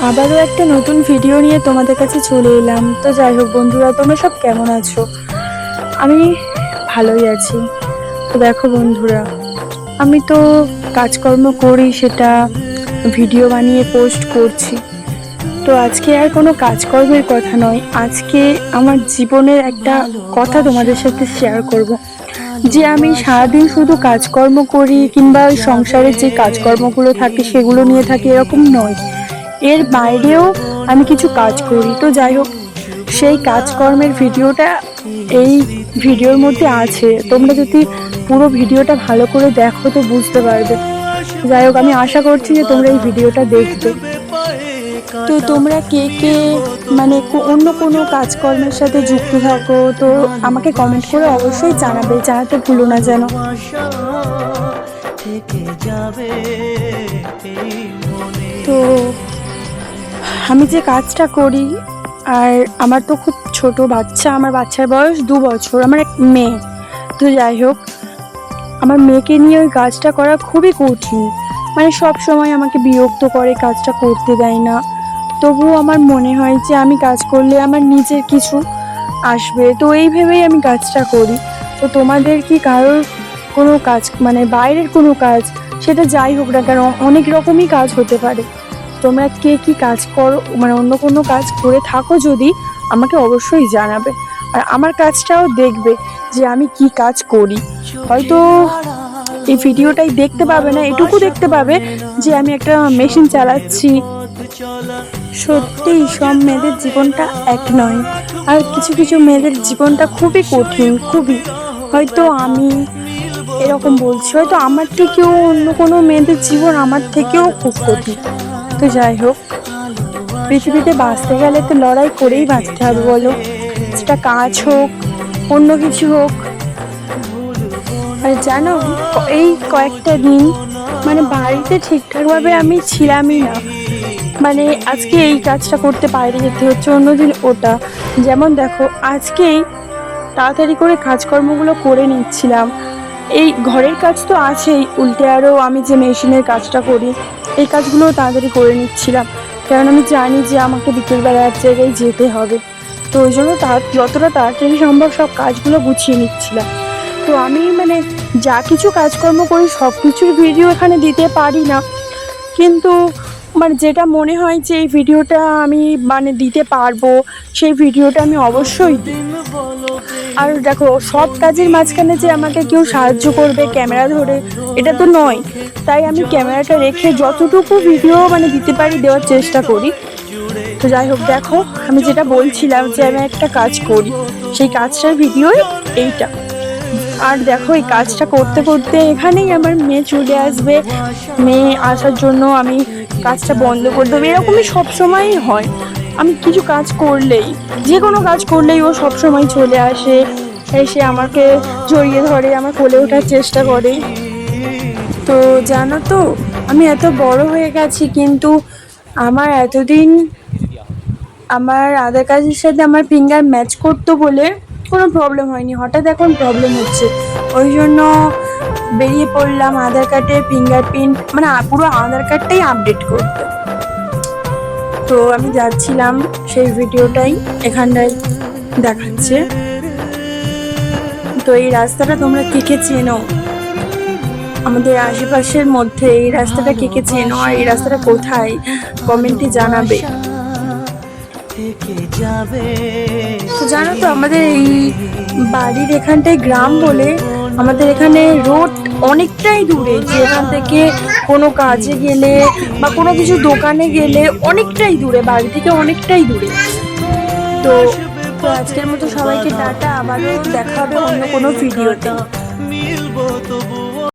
আবারও একটা নতুন ভিডিও নিয়ে তোমাদের কাছে চলে এলাম। তো যাই হোক বন্ধুরা, তোমরা সব কেমন আছো? আমি ভালোই আছি। তো দেখো বন্ধুরা, আমি তো কাজকর্ম করি, সেটা ভিডিও বানিয়ে পোস্ট করছি। তো আজকে আর কোনো কাজকর্মের কথা নয়, আজকে আমার জীবনের একটা কথা তোমাদের সাথে শেয়ার করব। যে আমি সারাদিন শুধু কাজকর্ম করি কিংবা সংসারের যে কাজকর্মগুলো থাকে সেগুলো নিয়ে থাকি, এরকম নয়। এর বাইরেও আমি কিছু কাজ করি। তো যাই হোক, সেই কাজকর্মের ভিডিওটা এই ভিডিওর মধ্যে আছে। তোমরা যদি পুরো ভিডিওটা ভালো করে দেখো তো বুঝতে পারবে। যাই হোক, আমি আশা করছি যে তোমরা এই ভিডিওটা দেখবে। তো তোমরা কে কে মানে অন্য কোনো কাজকর্মের সাথে যুক্ত থাকো, তো আমাকে কমেন্ট করে অবশ্যই জানাবে, জানাতে ভুলো না যেন। তো আমি যে কাজটা করি, আর আমার তো খুব ছোট বাচ্চা, আমার বাচ্চার বয়স 2 বছর, আমার এক মেয়ে। তো যাই হোক, আমার মেয়েকে নিয়ে ওই কাজটা করা খুবই কঠিন। মানে সব সময় আমাকে বিরক্ত করে, কাজটা করতে দেয় না। তবুও আমার মনে হয় যে আমি কাজ করলে আমার নিজের কিছু আসবে, তো এই ভেবেই আমি কাজটা করি। তো তোমাদের কি কারোর কোনো কাজ, মানে বাইরের কোনো কাজ, সেটা যাই হোক না কেন, অনেক রকমই কাজ হতে পারে। তোমরা কে কি কাজ করো, মানে অন্য কোনো কাজ করে থাকো যদি, আমাকে অবশ্যই জানাবে। আর আমার কাজটাও দেখবে যে আমি কি কাজ করি। হয়তো এই ভিডিওটাই দেখতে পাবে না, এটুকু দেখতে পাবে যে আমি একটা মেশিন চালাচ্ছি। সত্যি সব মেয়েদের জীবনটা এক নয়, আর কিছু কিছু মেয়েদের জীবনটা খুবই কঠিন, খুবই। হয়তো আমি এরকম বলছি, হয়তো আমার থেকেও অন্য কোনো মেয়েদের জীবন আমার থেকেও খুব কঠিন। তো যাই হোক, পৃথিবীতে বাঁচতে গেলে তো লড়াই করেই বাঁচতে হবে, বলো। সেটা কাজ হোক, অন্য কিছু হোক। আর জানো, এই কয়েকটা দিন মানে বাড়িতে ঠিকঠাকভাবে আমি ছিলামই না। মানে আজকে এই কাজটা করতে বাইরে যেতে হচ্ছে, অন্যদিন ওটা। যেমন দেখো, আজকেই তাড়াতাড়ি করে কাজকর্মগুলো করে নিচ্ছিলাম। এই ঘরের কাজ তো আছেই, উল্টে আরও আমি যে মেশিনের কাজটা করি, এই কাজগুলো তাড়াতাড়ি করে নিচ্ছিলাম। কারণ আমি জানি যে আমাকে বিকেলবেলা এক জায়গায় যেতে হবে। তো ওই জন্য যতটা তাড়াতাড়ি সম্ভব সব কাজগুলো গুছিয়ে নিচ্ছিলাম। তো আমি মানে যা কিছু কাজকর্ম করি সব কিছুর ভিডিও এখানে দিতে পারি না, কিন্তু মানে যেটা মনে হয় যে এই ভিডিওটা আমি মানে দিতে পারবো, সেই ভিডিওটা আমি অবশ্যই দিই। আর দেখো, সব কাজের মাঝখানে যে আমাকে কেউ সাহায্য করবে ক্যামেরা ধরে, এটা তো নয়। তাই আমি ক্যামেরাটা রেখে যতটুকু ভিডিও মানে দিতে পারি দেওয়ার চেষ্টা করি। তো যাই হোক, দেখো আমি যেটা বলছিলাম যে আমি একটা কাজ করি, সেই কাজটার ভিডিওই এইটা। আর দেখো, এই কাজটা করতে করতে এখানেই আমার মেয়ে চলে আসবে। মেয়ে আসার জন্য আমি কাজটা বন্ধ করে দেবো, এরকমই সবসময়ই হয়। আমি কিছু কাজ করলেই, যে কোনো কাজ করলেই ও সবসময় চলে আসে, এসে আমাকে জড়িয়ে ধরে, আমার কোলে ওঠার চেষ্টা করে। তো জানো তো, আমি এত বড় হয়ে গেছি, কিন্তু আমার এতদিন আমার আধার কার্ডের সাথে আমার ফিঙ্গার ম্যাচ করতো বলে কোনো প্রবলেম হয়নি। হঠাৎ এখন প্রবলেম হচ্ছে, ওই জন্য বেরিয়ে পড়লাম আধার কার্ডের ফিঙ্গারপ্রিন্ট, মানে পুরো আধার কার্ডটাই আপডেট করতে। তো আমি যাচ্ছিলাম, সেই ভিডিওটাই এখানটায় দেখাচ্ছে। তো এই রাস্তাটা তোমরা কে কে চেনো? আমাদের আশেপাশের মধ্যে এই রাস্তাটা কে কে চেনো, আর এই রাস্তাটা কোথায়, কমেন্টে জানাবে। তো জানো তো, আমাদের এই বাড়ির এখানটায় গ্রাম বলে, আমাদের এখানে রোড অনেকটাই দূরে, যে এখান থেকে কোনো কাজে গেলে বা কোনো কিছু দোকানে গেলে অনেকটাই দূরে, বাড়ি থেকে অনেকটাই দূরে। তো আজকের মতো সবাইকে টাটা, আবারও দেখা হবে অন্য কোনো ভিডিওতে।